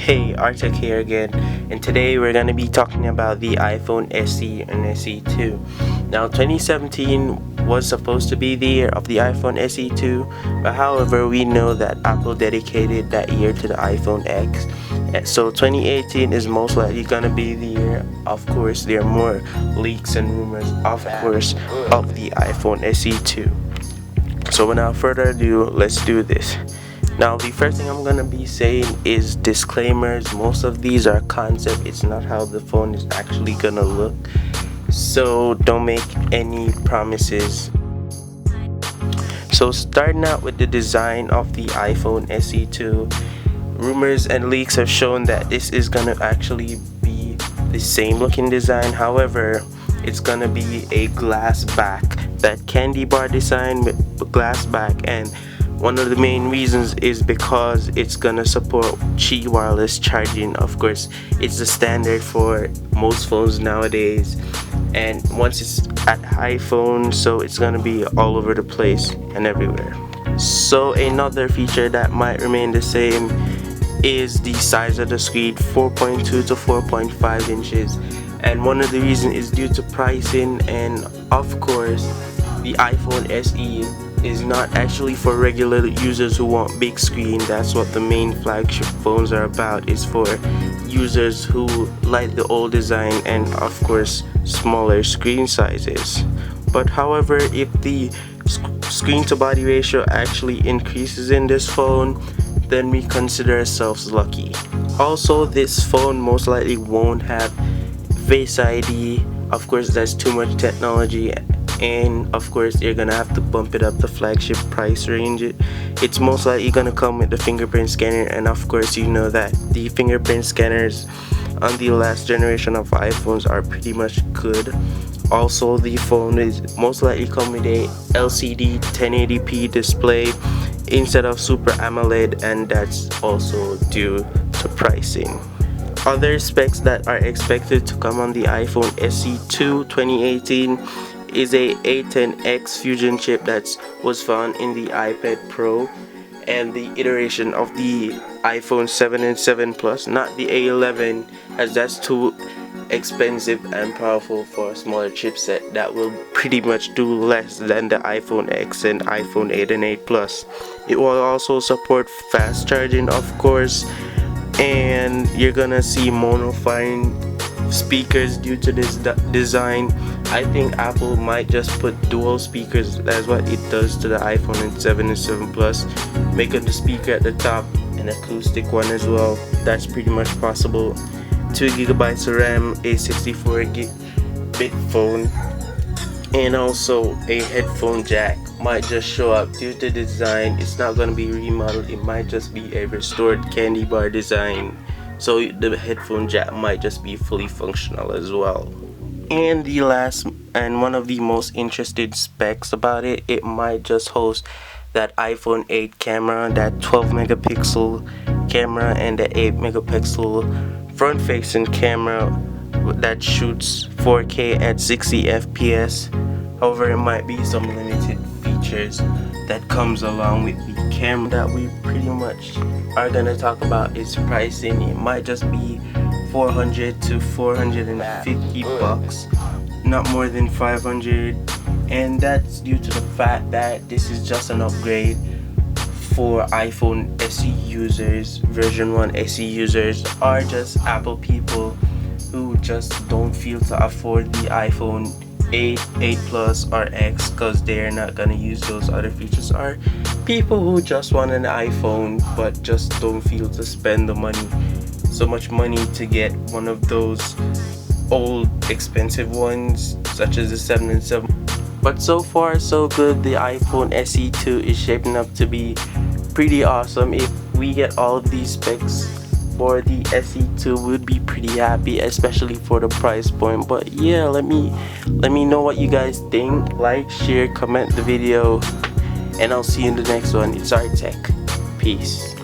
Hey, R-Teck here again, and today we're going to be talking about the iPhone SE and SE2. Now, 2017 was supposed to be the year of the iPhone SE2, but however, we know that Apple dedicated that year to the iPhone X. So 2018 is most likely going to be the year. Of course, there are more leaks and rumors, of course, of the iPhone SE2. So without further ado, let's do this. Now, the first thing I'm gonna be saying is disclaimers. Most of these are concept. It's not how the phone is actually gonna look. So don't make any promises. So starting out with the design of the iPhone SE2, rumors and leaks have shown that this is gonna actually be the same looking design. However, it's gonna be a glass back, that candy bar design with glass back, and one of the main reasons is because it's gonna support Qi wireless charging. Of course, it's the standard for most phones nowadays, and once it's at iPhone, so it's gonna be all over the place and everywhere. So another feature that might remain the same is the size of the screen, 4.2 to 4.5 inches, and one of the reasons is due to pricing. And of course, the iPhone SE is not actually for regular users who want big screen. That's what the main flagship phones are about, is for users who like the old design and of course smaller screen sizes. But however, if the screen to body ratio actually increases in this phone, then we consider ourselves lucky. Also, this phone most likely won't have Face ID. Of course, that's too much technology, and of course you're gonna have to bump it up the flagship price range. It's most likely gonna come with the fingerprint scanner, and of course you know that the fingerprint scanners on the last generation of iPhones are pretty much good. Also, the phone is most likely come with a LCD 1080p display instead of Super AMOLED, and that's also due to pricing. Other specs that are expected to come on the iPhone SE2 2018 is a A10X Fusion chip that was found in the iPad Pro and the iteration of the iPhone 7 and 7 Plus, not the A11, as that's too expensive and powerful for a smaller chipset that will pretty much do less than the iPhone X and iPhone 8 and 8 Plus. It will also support fast charging, of course, and you're gonna see monofine speakers due to this design. I think Apple might just put dual speakers. That's what it does to the iPhone 7 and 7 Plus, making the speaker at the top an acoustic one as well. That's pretty much possible. 2 gigabytes of RAM, a 64-bit phone, and also a headphone jack might just show up due to the design. It's not going to be remodeled, it might just be a restored candy bar design, so the headphone jack might just be fully functional as well. And the last and one of the most interesting specs about it, it might just host that iPhone 8 camera, that 12 megapixel camera, and the 8 megapixel front facing camera that shoots 4K at 60 FPS. However, it might be some limited features that comes along with the camera that we pretty much are gonna talk about is pricing. It might just be 400 to 450 bucks, not more than 500, and that's due to the fact that this is just an upgrade for iPhone SE users, version 1 SE users, or just Apple people who just don't feel to afford the iPhone 8, 8 Plus, or X because they're not gonna use those other features, or people who just want an iPhone but just don't feel to spend the money, so much money to get one of those old expensive ones such as the 7 and 7. But so far so good. The iPhone SE2 is shaping up to be pretty awesome. If we get all of these specs for the SE2, we'd be pretty happy, especially for the price point. But yeah, let me know what you guys think. Like, share, comment the video, and I'll see you in the next one. It's R-Teck. Peace.